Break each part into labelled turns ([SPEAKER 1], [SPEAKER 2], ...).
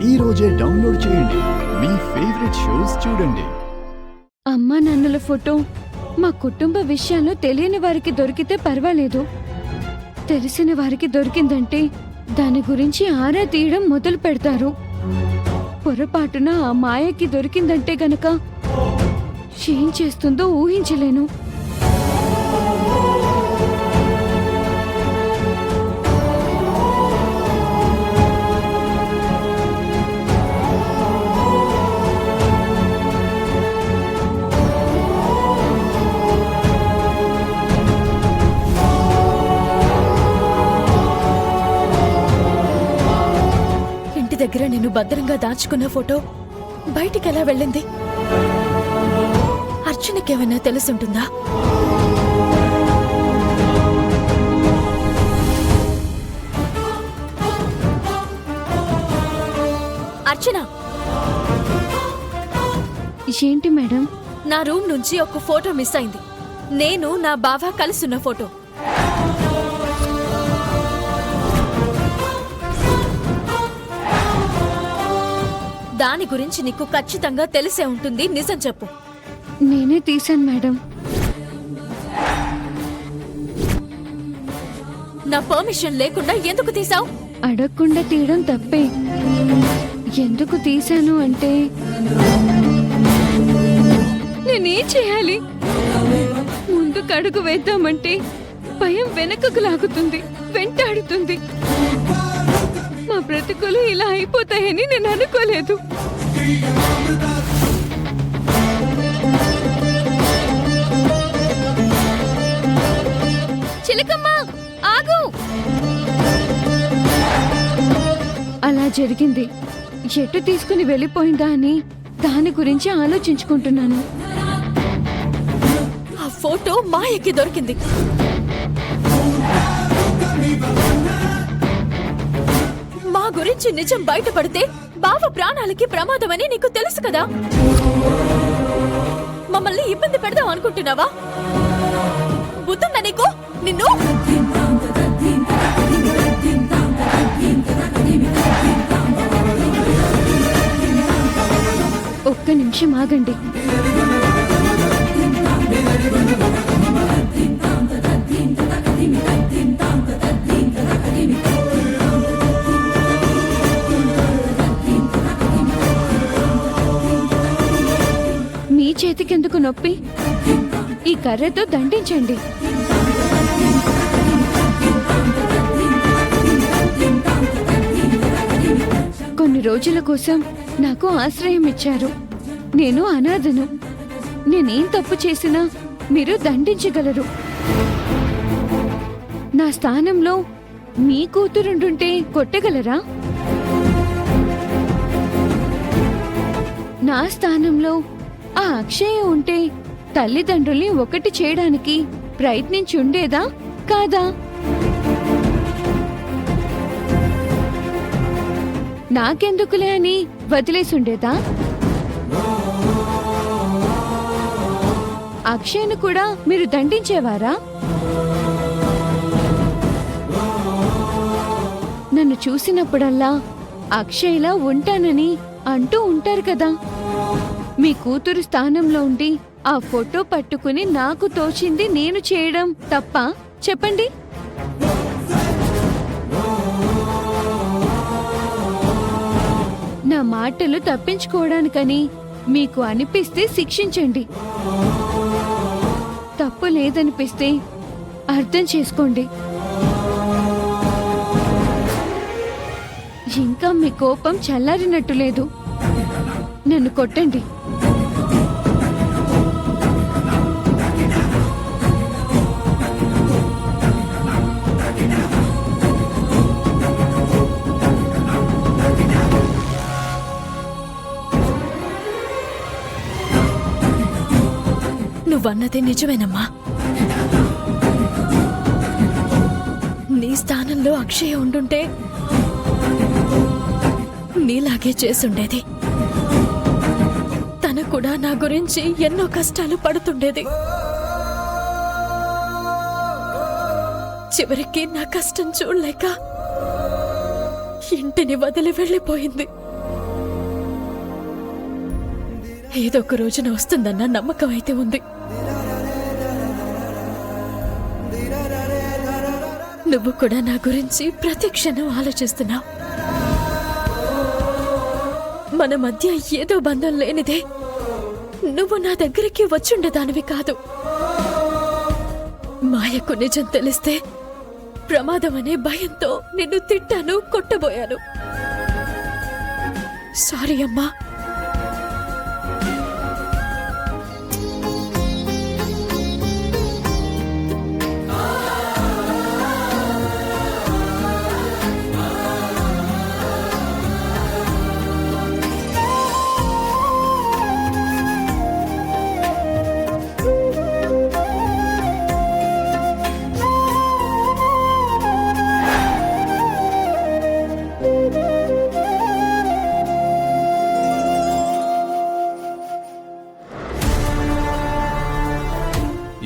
[SPEAKER 1] ఈ రోజే డౌన్లోడ్ చేయండి. మీ ఫేవరెట్ షోస్ చూడండి.
[SPEAKER 2] అమ్మా నాన్నల ఫోటో మా కుటుంబ విషయాలు తెలియని వారికి దొరికితే పర్వాలేదు, తెలిసిన వారికి దొరికిందంటే దాని గురించి ఆరా తీయడం మొదలు పెడతారు. పొరపాటున ఆ మాయకి దొరికిందంటే గనక ఏం చేస్తుందో ఊహించలేను.
[SPEAKER 3] దగ్గర నేను భద్రంగా దాచుకున్న ఫోటో బయటికెలా వెళ్ళింది? అర్చనకేమైనా తెలుసుంటుందా? అర్చన,
[SPEAKER 2] ఏంటి మేడం?
[SPEAKER 3] నా రూమ్ నుంచి ఒక ఫోటో మిస్ అయింది. నేను నా బావ కలిసున్న ఫోటో. దాని గురించి నీకు ఖచ్చితంగా తెలిసే ఉంటుంది. నిజం చెప్పు.
[SPEAKER 2] నేనే తీశాను మేడం.
[SPEAKER 3] నా పర్మిషన్ లేకుండా ఎందుకు తీసావు?
[SPEAKER 2] అడగకుండా తీయడం తప్పే. ఎందుకు తీశాను అంటే నేనేం చేయాలి? ముందుకు అడుగు వేద్దామంటే భయం వెనకకు లాగుతుంది, వెంటాడుతుంది. మా బ్రతుకులు ఇలా అయిపోతాయని నేను అనుకోలేదు. చిలకమ్మా ఆగు! అలా జరిగింది. ఎటు తీసుకుని వెళ్ళిపోయిందా అని దాని గురించి ఆలోచించుకుంటున్నాను.
[SPEAKER 3] ఆ ఫోటో మాయకి దొరికింది. మా గురించి నిజం బయటపడితే బావ ప్రాణాలకి ప్రమాదమని నీకు తెలుసు కదా. మమ్మల్ని ఇబ్బంది పెడదాం అనుకుంటున్నావా? బుద్ధుందా నీకు? నిన్ను
[SPEAKER 2] ఒక్క నిమిషం ఆగండి. మీ చేతికెందుకు నొప్పి? ఈ కర్రతో దండించండి. కొన్ని రోజుల కోసం నాకు ఆశ్రయం ఇచ్చారు. నేను అనాథను. నేనేం తప్పు చేసినా మీరు దండించగలరు. నా స్థానంలో మీ కూతురుండుంటే కొట్టగలరా? నా స్థానంలో ఆ అక్షయ ఉంటే తల్లిదండ్రుల్ని ఒకటి చేయడానికి ప్రయత్నించుండేదా కాదా? నాకెందుకులే అని వదిలేసుండేదా? అక్షయ్ను కూడా మీరు దండించేవారా? నన్ను చూసినప్పుడల్లా అక్షయ్లా ఉంటానని అంటూ ఉంటారు కదా. మీ కూతురు స్థానంలో ఉండి ఆ ఫోటో పట్టుకుని నాకు తోచింది నేను చేయడం తప్ప చెప్పండి? నా మాటలు తప్పించుకోవడానికని మీకు అనిపిస్తే శిక్షించండి. తప్పు లేదనిపిస్తే అర్థం చేసుకోండి. ఇంకా మీ కోపం చల్లారినట్టు లేదు. నన్ను కొట్టండి.
[SPEAKER 3] నువ్వన్నది నిజమేనమ్మా. నీ స్థానంలో అక్షయ ఉండుంటే నీలాగే చేసుండేది. తను కూడా నా గురించి ఎన్నో కష్టాలు పడుతుండేది. చివరికి నా కష్టం చూడలేక ఇంటిని వదిలి వెళ్ళిపోయింది. ఏదో ఒక రోజున వస్తుందన్న నమ్మకం అయితే ఉంది. నువ్వు కూడా నా గురించి ప్రతి క్షణం ఆలోచిస్తున్నావు. మన మధ్య ఏదో బంధం లేనిదే నువ్వు నా దగ్గరికి వచ్చుండేదానివి కాదు. మాయకు నిజం తెలిస్తే ప్రమాదం అనే భయంతో నిన్ను తిట్టాను, కొట్టబోయాను. సారీ అమ్మా.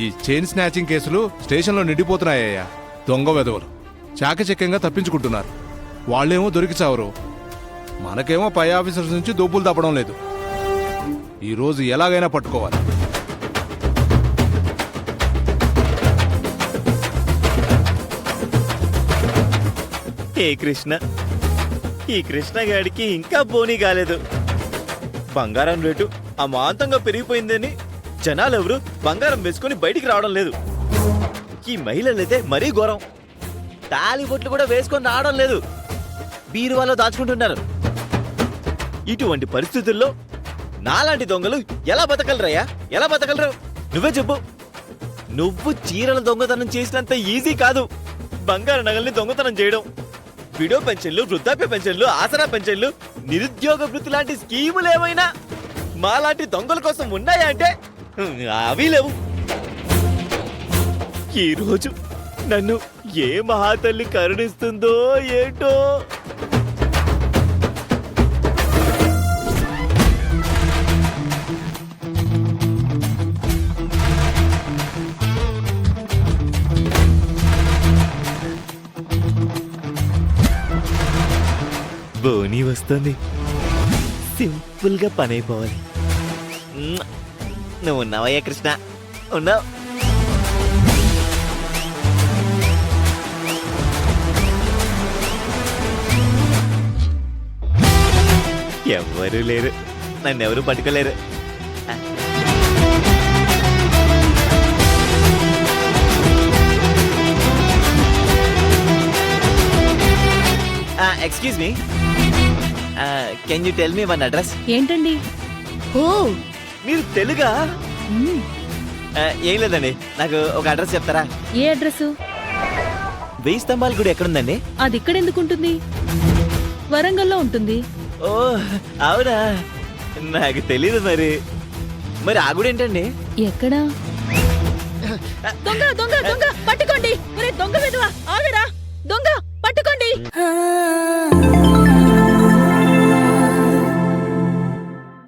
[SPEAKER 4] ఈ చైన్ స్నాచింగ్ కేసులు స్టేషన్లో నిండిపోతున్నాయ్యా. దొంగ వెధవలు చాకచక్యంగా తప్పించుకుంటున్నారు. వాళ్ళేమో దొరికి చావరు, మనకేమో పై ఆఫీసర్స్ నుంచి దోపులు తప్పడం లేదు. ఈరోజు ఎలాగైనా పట్టుకోవాలి.
[SPEAKER 5] ఏ కృష్ణ, ఈ కృష్ణ గాడికి ఇంకా బోనీ కాలేదు. బంగారం రేటు అమాంతంగా పెరిగిపోయిందని జనాలెవరు బంగారం వేసుకుని బయటికి రావడం లేదు. ఈ మహిళలైతే మరీ ఘోరం. తాలిబొట్లు కూడా వేసుకొని రావడం లేదు, బీరువాలో దాచుకుంటున్నారు. ఇటువంటి పరిస్థితుల్లో నాలాంటి దొంగలు ఎలా బతకలరయ్యా? ఎలా బతకలరు? నువ్వే చెప్పు. నువ్వు చీరల దొంగతనం చేసినంత ఈజీ కాదు బంగారు నగల్ని దొంగతనం చేయడం. విడో పెన్షన్లు, వృద్ధాప్య పెన్షన్లు, ఆసరా పెన్షన్లు, నిరుద్యోగ వృత్తి లాంటి స్కీములు ఏమైనా మాలాంటి దొంగల కోసం ఉన్నాయా అంటే అవి లేవు. ఈ రోజు నన్ను ఏ మహాతల్లి కరుణిస్తుందో ఏంటో. బోనీ వస్తుంది, సింపుల్ గా పని అయిపోవాలి. నువ్వు ఉన్నావయ్యా కృష్ణ, ఉన్నావు. ఎవ్వరూ లేరు, నన్నెవరూ పట్టుకోలేరు. Excuse me, can you tell me one address?
[SPEAKER 2] ఏంటండి?
[SPEAKER 5] ఓ, మీరు తెలుగా? ఏం లేదండి, నాకు ఒక అడ్రస్ చెప్తారా?
[SPEAKER 2] ఏ అడ్రస్?
[SPEAKER 5] 1000 స్తంభాల గుడి ఎక్కడుందండి?
[SPEAKER 2] అది ఇక్కడ ఎందుకు ఉంటుంది? వరంగల్లో ఉంటుంది.
[SPEAKER 5] ఓ అవునా, నాకు తెలీదు. మరి ఆ గుడి ఏంటండి?
[SPEAKER 2] ఎక్కడా? దొంగ దొంగ దొంగ పట్టుకోండి.